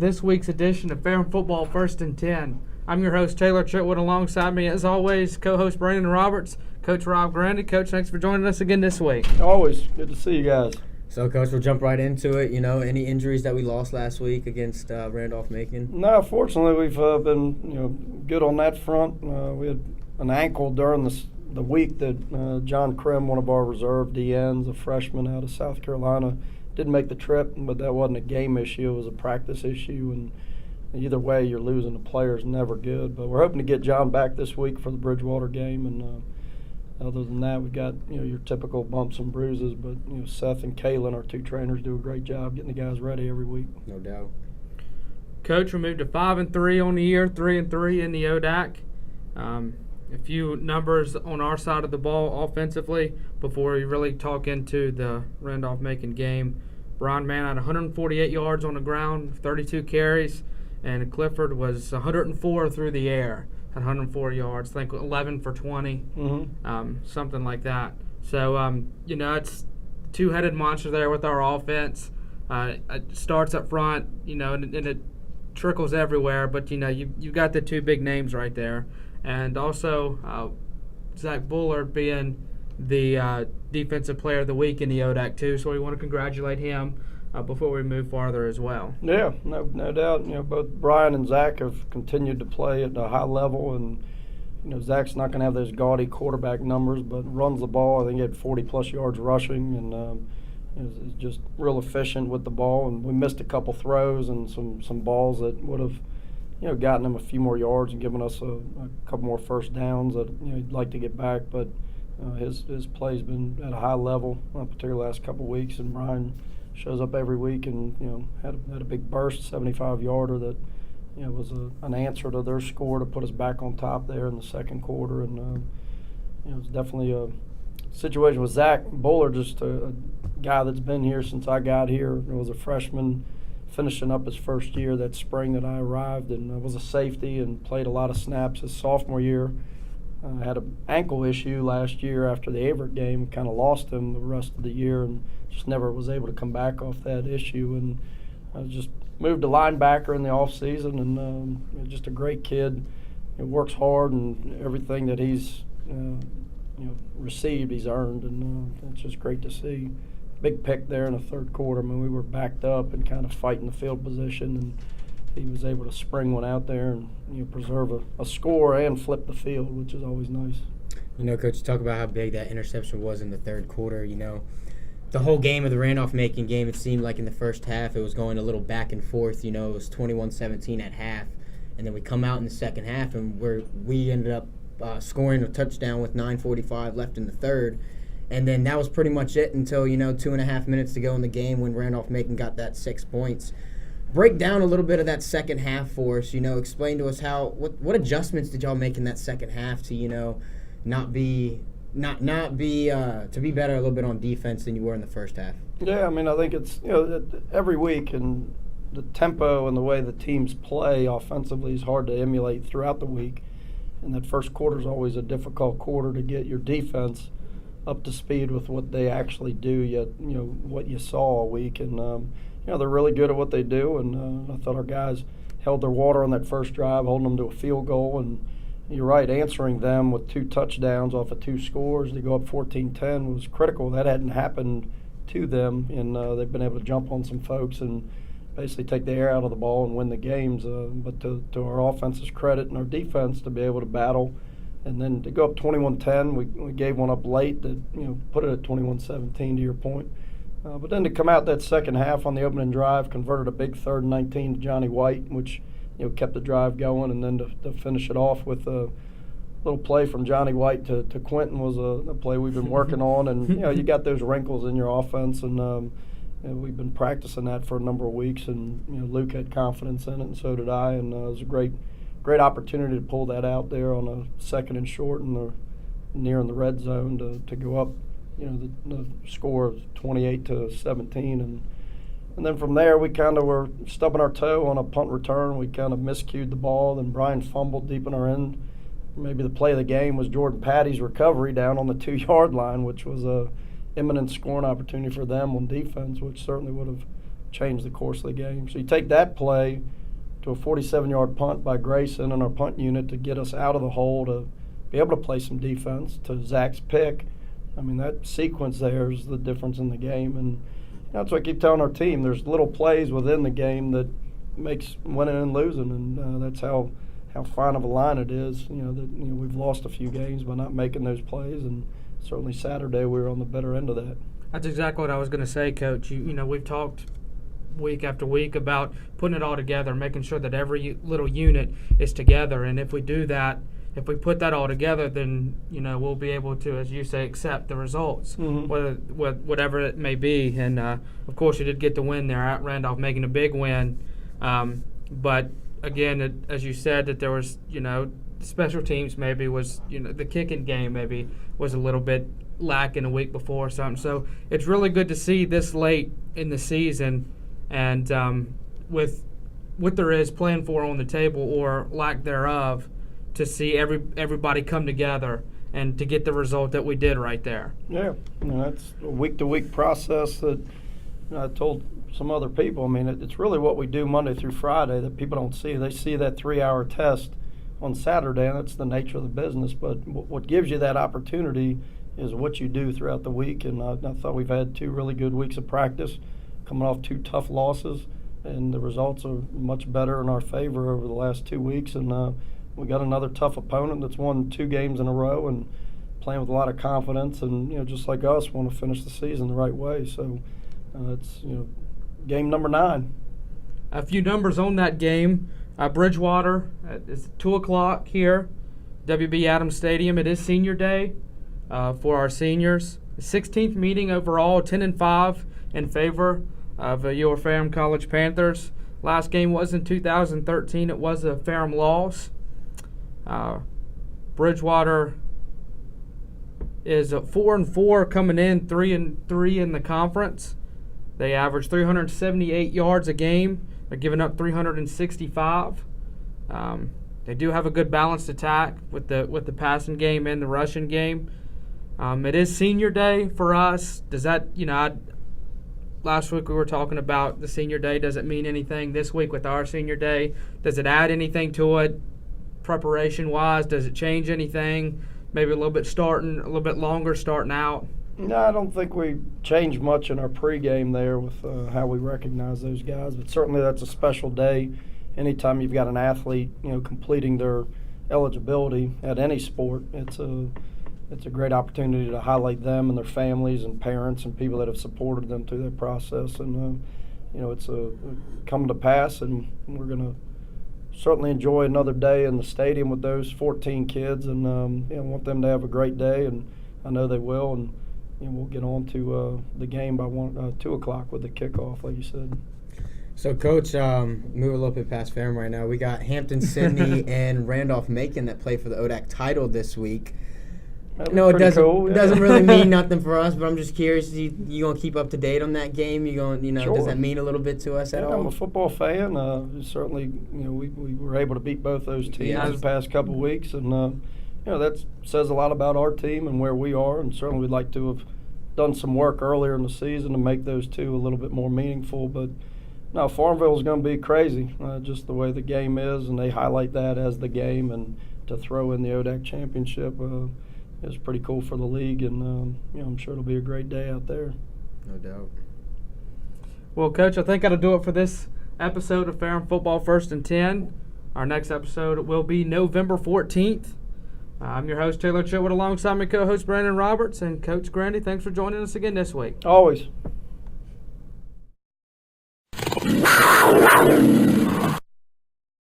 this week's edition of Ferrum Football First and 10. I'm your host, Taylor Chitwood. Alongside me, as always, co-host Brandon Roberts, Coach Rob Grande. Coach, thanks for joining us again this week. Always good to see you guys. So, Coach, we'll jump right into it. Any injuries that we lost last week against Randolph-Macon? No, fortunately, we've been good on that front. We had an ankle during the week that John Krim, one of our reserve DNs, a freshman out of South Carolina, didn't make the trip, but that wasn't a game issue. It was a practice issue, and either way, you're losing a player is never good. But we're hoping to get John back this week for the Bridgewater game, and other than that, we've got your typical bumps and bruises. But Seth and Kaylin, our two trainers, do a great job getting the guys ready every week. No doubt. Coach, we moved to 5-3 on the year, 3-3 in the ODAC. A few numbers on our side of the ball offensively before we really talk into the Randolph-Macon game. Brian Mann had 148 yards on the ground, 32 carries, and Clifford was 104 through the air at 104 yards. I think 11 for 20, something like that. So, it's two-headed monster there with our offense. It starts up front, and it trickles everywhere. But, you've got the two big names right there. And also Zach Bullard being the Defensive Player of the Week in the ODAC too. So we want to congratulate him before we move farther as well. Yeah, no doubt. Both Brian and Zach have continued to play at a high level, and Zach's not going to have those gaudy quarterback numbers, but runs the ball. I think he had 40-plus yards rushing, and is just real efficient with the ball. And we missed a couple throws and some balls that would have gotten him a few more yards and given us a couple more first downs that he'd like to get back. But his play's been at a high level, particularly the last couple of weeks. And Brian shows up every week and had a big burst, 75-yarder that was an answer to their score to put us back on top there in the second quarter. And it's definitely a situation with Zach Bullard, just a guy that's been here since I got here. He was a freshman, finishing up his first year that spring that I arrived, and was a safety and played a lot of snaps his sophomore year. Had an ankle issue last year after the Averett game, kind of lost him the rest of the year and just never was able to come back off that issue. And I just moved to linebacker in the offseason, and just a great kid. He works hard, and everything that he's received, he's earned, and it's just great to see. Big pick there in the third quarter. I mean, we were backed up and kind of fighting the field position, and he was able to spring one out there and preserve a score and flip the field, which is always nice. Coach, talk about how big that interception was in the third quarter. The whole game of the Randolph-Macon game, it seemed like in the first half it was going a little back and forth. It was 21-17 at half, and then we come out in the second half and we ended up scoring a touchdown with 9:45 left in the third. And then that was pretty much it until, 2.5 minutes to go in the game when Randolph-Macon got that 6 points. Break down a little bit of that second half for us. Explain to us what adjustments did y'all make in that second half to, to be better a little bit on defense than you were in the first half. Yeah, I think it's, every week, and the tempo and the way the teams play offensively is hard to emulate throughout the week. And that first quarter is always a difficult quarter to get your defense up to speed with what they actually do, yet what you saw all week. And they're really good at what they do, and I thought our guys held their water on that first drive, holding them to a field goal. And you're right, answering them with 2 touchdowns off of 2 scores to go up 14-10 was critical. That hadn't happened to them, and they've been able to jump on some folks and basically take the air out of the ball and win the games. But to our offense's credit and our defense to be able to battle. And then to go up 21-10, we gave one up late that put it at 21-17 to your point. But then to come out that second half on the opening drive, converted a big 3rd and 19 to Johnny White, which kept the drive going, and then to finish it off with a little play from Johnny White to Quentin was a play we've been working on. And you got those wrinkles in your offense, and we've been practicing that for a number of weeks. And Luke had confidence in it, and so did I. And it was a great opportunity to pull that out there on a 2nd and short and near in the red zone to go up, the score of 28-17, and then from there we kind of were stubbing our toe on a punt return. We kind of miscued the ball, then Brian fumbled deep in our end. Maybe the play of the game was Jordan Patty's recovery down on the 2-yard line, which was a imminent scoring opportunity for them on defense, which certainly would have change the course of the game. So you take that play to a 47-yard punt by Grayson and our punt unit to get us out of the hole to be able to play some defense, to Zach's pick. I mean, that sequence there is the difference in the game. And that's what I keep telling our team. There's little plays within the game that makes winning and losing, and that's how fine of a line it is. We've lost a few games by not making those plays, and certainly Saturday we were on the better end of that. That's exactly what I was going to say, Coach. We've talked week after week about putting it all together, making sure that every little unit is together, and if we do that, if we put that all together, then we'll be able to, as you say, accept the results, whatever it may be. And of course, you did get the win there at Randolph, making a big win. But again, as you said, that there was, special teams maybe was, the kicking game maybe was a little bit lacking a week before or something. So it's really good to see this late in the season, and with what there is playing for on the table or lack thereof, to see everybody come together and to get the result that we did right there. Yeah, that's a week-to-week process that I told some other people. I mean, it's really what we do Monday through Friday that people don't see. They see that 3-hour test on Saturday, and that's the nature of the business. But what gives you that opportunity is what you do throughout the week. And I thought we've had 2 really good weeks of practice, coming off 2 tough losses, and the results are much better in our favor over the last 2 weeks. And we got another tough opponent that's won 2 games in a row and playing with a lot of confidence, and just like us, want to finish the season the right way. So it's game number 9. A few numbers on that game. Bridgewater is 2:00 here, WB Adams Stadium. It is Senior Day for our seniors. 16th meeting overall, 10-5 in favor of your Ferrum College Panthers. Last game was in 2013. It was a Ferrum loss. Bridgewater is 4-4 coming in, 3-3 in the conference. They average 378 yards a game. They're giving up 365. They do have a good balanced attack with the passing game and the rushing game. It is Senior Day for us. Does that, last week we were talking about the Senior Day. Does it mean anything this week with our Senior Day? Does it add anything to it preparation-wise? Does it change anything? Maybe a little bit longer starting out? No, I don't think we changed much in our pregame there with how we recognize those guys. But certainly that's a special day. Anytime you've got an athlete, completing their eligibility at any sport, it's a great opportunity to highlight them and their families and parents and people that have supported them through that process. And it's come to pass, and we're going to certainly enjoy another day in the stadium with those 14 kids, and want them to have a great day, and I know they will. And we'll get on to the game by 2 o'clock with the kickoff, like you said. So, Coach, move a little bit past Ferrum right now. We got Hampton-Sydney and Randolph-Macon that play for the ODAC title this week. No, it doesn't. Cool, yeah. Doesn't really mean nothing for us, but I'm just curious. You gonna keep up to date on that game? You going, Sure. Does that mean a little bit to us at all? I'm a football fan. Certainly, we were able to beat both those teams the past couple of weeks, and that says a lot about our team and where we are. And certainly, we'd like to have done some work earlier in the season to make those 2 a little bit more meaningful. But no, Farmville is going to be crazy, just the way the game is, and they highlight that as the game. And to throw in the ODAC championship is pretty cool for the league, and I'm sure it'll be a great day out there. No doubt. Well, Coach, I think that'll do it for this episode of Ferrum Football 1st and 10. Our next episode will be November 14th. I'm your host, Taylor Chitwood, alongside my co-host, Brandon Roberts, and Coach Grande. Thanks for joining us again this week. Always.